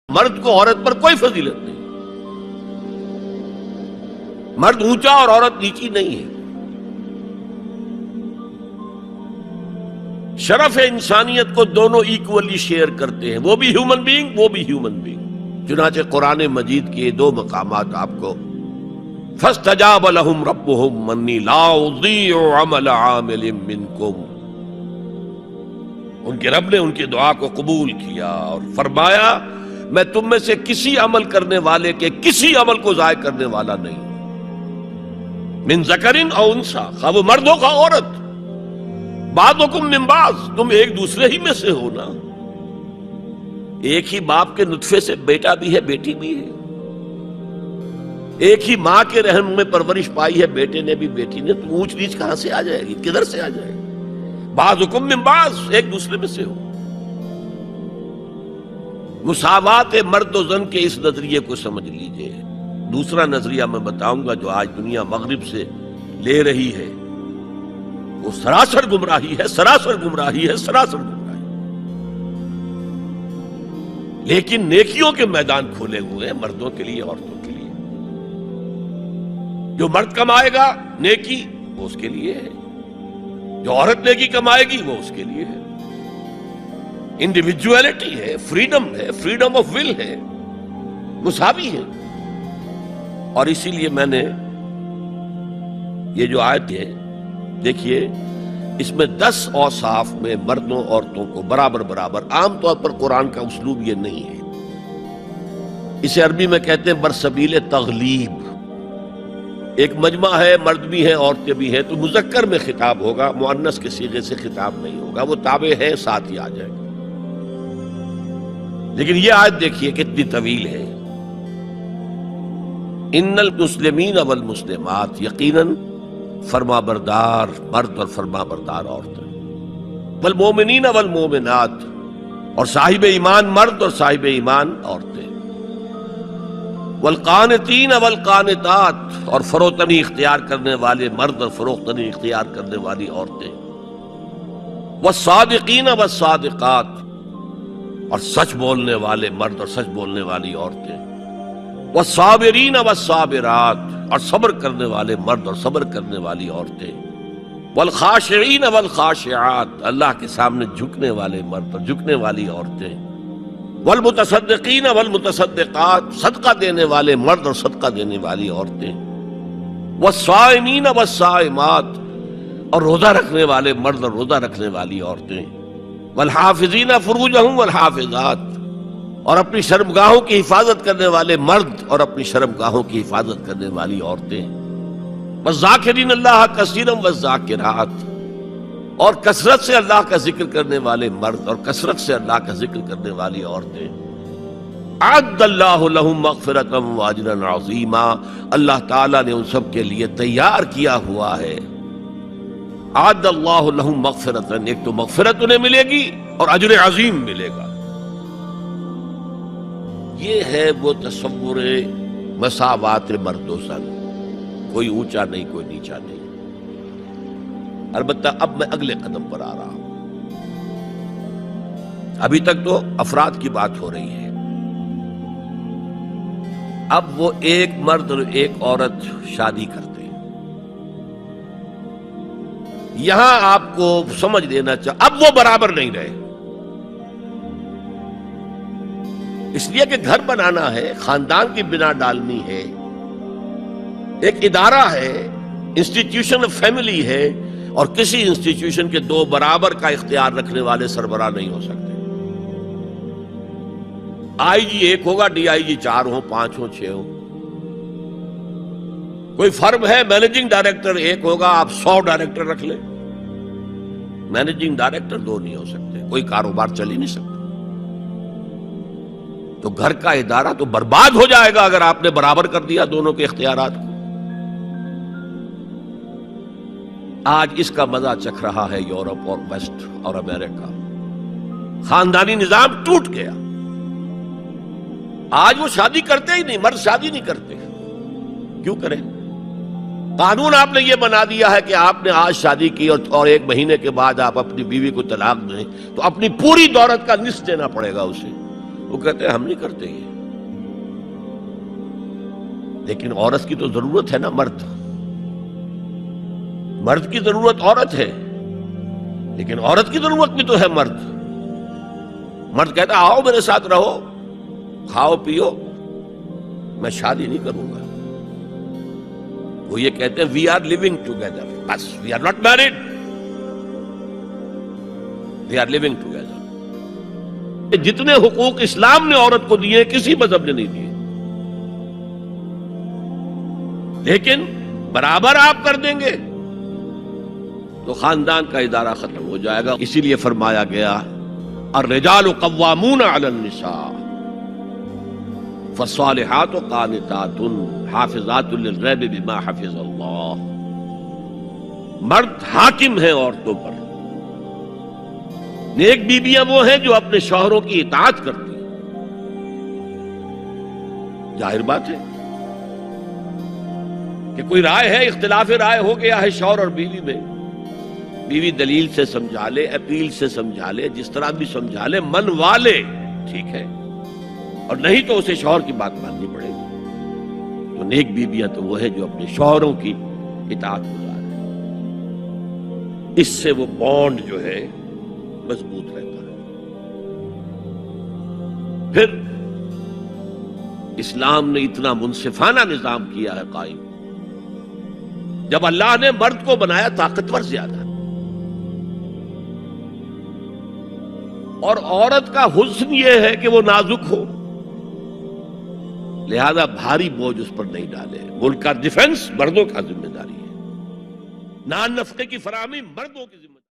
مرد کو عورت پر کوئی فضیلت نہیں، مرد اونچا اور عورت نیچی نہیں ہے۔ شرف انسانیت کو دونوں ایکولی شیئر کرتے ہیں، وہ بھی ہیومن بینگ، وہ بھی ہیومن بینگ۔ چنانچہ قرآن مجید کے دو مقامات آپ کو فَاسْتَجَابَ لَهُمْ رَبُّهُمْ أَنِّي لَا أُضِيعُ عَمَلَ عَامِلٍ مِّنكُمْ، ان کے رب نے ان کی دعا کو قبول کیا اور فرمایا میں تم میں سے کسی عمل کرنے والے کے کسی عمل کو ضائع کرنے والا نہیں۔ من ذکرن او انثی، خواہ وہ مرد ہو خواہ عورت، بعضکم من بعض، تم ایک دوسرے ہی میں سے ہو نا، ایک ہی باپ کے نطفے سے بیٹا بھی ہے بیٹی بھی ہے، ایک ہی ماں کے رحم میں پرورش پائی ہے بیٹے نے بھی بیٹی نے، تو اونچ نیچ کہاں سے آ جائے گی، کدھر سے آ جائے گی؟ بعضکم من بعض، ایک دوسرے میں سے ہو۔ مساوات مرد و زن کے اس نظریے کو سمجھ لیجئے۔ دوسرا نظریہ میں بتاؤں گا جو آج دنیا مغرب سے لے رہی ہے، وہ سراسر گمراہی ہے، سراسر گمراہی ہے، سراسر گمراہی۔ لیکن نیکیوں کے میدان کھولے ہوئے ہیں مردوں کے لیے عورتوں کے لیے۔ جو مرد کمائے گا نیکی وہ اس کے لیے ہے، جو عورت نیکی کمائے گی وہ اس کے لیے ہے۔ انڈیویجویلٹی ہے، فریڈم ہے، فریڈم آف ول ہے، مساوی ہے۔ اور اسی لیے میں نے یہ جو آیت ہے دیکھیے، اس میں 10 اوصاف میں مردوں عورتوں کو برابر برابر، عام طور پر قرآن کا اسلوب یہ نہیں ہے، اسے عربی میں کہتے ہیں برسبیل تغلیب۔ ایک مجمع ہے، مرد بھی ہیں عورتیں بھی ہیں، تو مذکر میں خطاب ہوگا، مؤنث کے صیغے سے خطاب نہیں ہوگا، وہ تابع ہے ساتھ ہی آ جائے گا۔ لیکن یہ آیت دیکھیے کتنی طویل ہے۔ ان المسلمین والمسلمات، یقیناً فرما بردار مرد اور فرما بردار عورتیں، والمومنین والمومنات، اور صاحب ایمان مرد اور صاحب ایمان عورتیں، والقانتین والقانتات، اور فروتنی اختیار کرنے والے مرد اور فروختنی اختیار کرنے والی عورتیں، والصادقین والصادقات، اور سچ بولنے والے مرد اور سچ بولنے والی عورتیں، والصابرین والصابرات، اور صبر کرنے والے مرد اور صبر کرنے والی عورتیں، والخاشعین والخاشعات، اللہ کے سامنے جھکنے والے مرد اور جھکنے والی عورتیں، والمتصدقین والمتصدقات، صدقہ دینے والے مرد اور صدقہ دینے والی عورتیں، والصائمین والصائمات، اور روزہ رکھنے والے مرد اور روزہ رکھنے والی عورتیں، والحافظین فروجہم والحافظات، اور اپنی شرمگاہوں کی حفاظت کرنے والے مرد اور اپنی شرمگاہوں کی حفاظت کرنے والی عورتیں، والذاکرین اللہ کثیرا والذاکرات، اور کثرت سے اللہ کا ذکر کرنے والے مرد اور کثرت سے اللہ کا ذکر کرنے والی عورتیں۔ اعد اللہ لہم مغفرۃ واجرا عظیما، اللہ تعالیٰ نے ان سب کے لیے تیار کیا ہوا ہے۔ اعد اللہ لہم مغفرۃ، ایک تو مغفرت انہیں ملے گی اور اجر عظیم ملے گا۔ یہ ہے وہ تصور مساوات مرد و زن، کوئی اونچا نہیں کوئی نیچا نہیں۔ البتہ اب میں اگلے قدم پر آ رہا ہوں، ابھی تک تو افراد کی بات ہو رہی ہے، اب وہ ایک مرد اور ایک عورت شادی کرتے ہیں۔ یہاں آپ کو سمجھ لینا چاہیے اب وہ برابر نہیں رہے، اس لیے کہ گھر بنانا ہے، خاندان کی بنا ڈالنی ہے، ایک ادارہ ہے، انسٹیٹیوشن آف فیملی ہے، اور کسی انسٹیٹیوشن کے دو برابر کا اختیار رکھنے والے سربراہ نہیں ہو سکتے۔ آئی جی ایک ہوگا، ڈی آئی جی 4 ہوں، 5 ہوں، 6 ہوں۔ کوئی فرم ہے، مینیجنگ ڈائریکٹر ایک ہوگا، آپ 100 ڈائریکٹر رکھ لیں، مینیجنگ ڈائریکٹر 2 نہیں ہو سکتے، کوئی کاروبار چل ہی نہیں سکتا۔ تو گھر کا ادارہ تو برباد ہو جائے گا اگر آپ نے برابر کر دیا دونوں کے اختیارات کو۔ آج اس کا مزہ چکھ رہا ہے یورپ اور ویسٹ اور امریکہ، خاندانی نظام ٹوٹ گیا۔ آج وہ شادی کرتے ہی نہیں، مرد شادی نہیں کرتے، کیوں کریں؟ قانون آپ نے یہ بنا دیا ہے کہ آپ نے آج شادی کی اور 1 مہینے کے بعد آپ اپنی بیوی کو طلاق دیں تو اپنی پوری دولت کا نصف دینا پڑے گا اسے، وہ کہتے ہیں ہم نہیں کرتے یہ. لیکن عورت کی تو ضرورت ہے نا. مرد کی ضرورت عورت ہے، لیکن عورت کی ضرورت بھی تو ہے مرد. مرد کہتا ہے آؤ میرے ساتھ رہو، کھاؤ پیو، میں شادی نہیں کروں گا. وہ یہ کہتے ہیں وی آر لیونگ ٹوگیدر، بس we are not married, we are living together. جتنے حقوق اسلام نے عورت کو دیے کسی مذہب نے نہیں دیے. لیکن برابر آپ کر دیں گے تو خاندان کا ادارہ ختم ہو جائے گا. اسی لیے فرمایا گیا الرجال قوامون علی النساء فالصالحات قانتات حافظات للغیب بما حفظ اللہ. مرد حاکم ہیں عورتوں پر. نیک بیویاں وہ ہیں جو اپنے شوہروں کی اطاعت کرتی ہیں. ظاہر بات ہے کہ کوئی رائے ہے، اختلاف رائے ہو گیا ہے شوہر اور بیوی میں، بیوی دلیل سے سمجھا لے، اپیل سے سمجھا لے، جس طرح بھی سمجھا لے، منوا لے، ٹھیک ہے، اور نہیں تو اسے شوہر کی بات ماننی پڑے گی. تو نیک بیویاں تو وہ ہیں جو اپنے شوہروں کی اطاعت گزار ہیں. اس سے وہ بانڈ جو ہے مضبوط رہتا ہے. پھر اسلام نے اتنا منصفانہ نظام کیا ہے قائم. جب اللہ نے مرد کو بنایا طاقتور زیادہ، اور عورت کا حسن یہ ہے کہ وہ نازک ہو، لہذا بھاری بوجھ اس پر نہیں ڈالے. ملک کا ڈیفنس مردوں کا ذمہ داری ہے، نان نفقے کی فراہمی مردوں کی ذمہ داری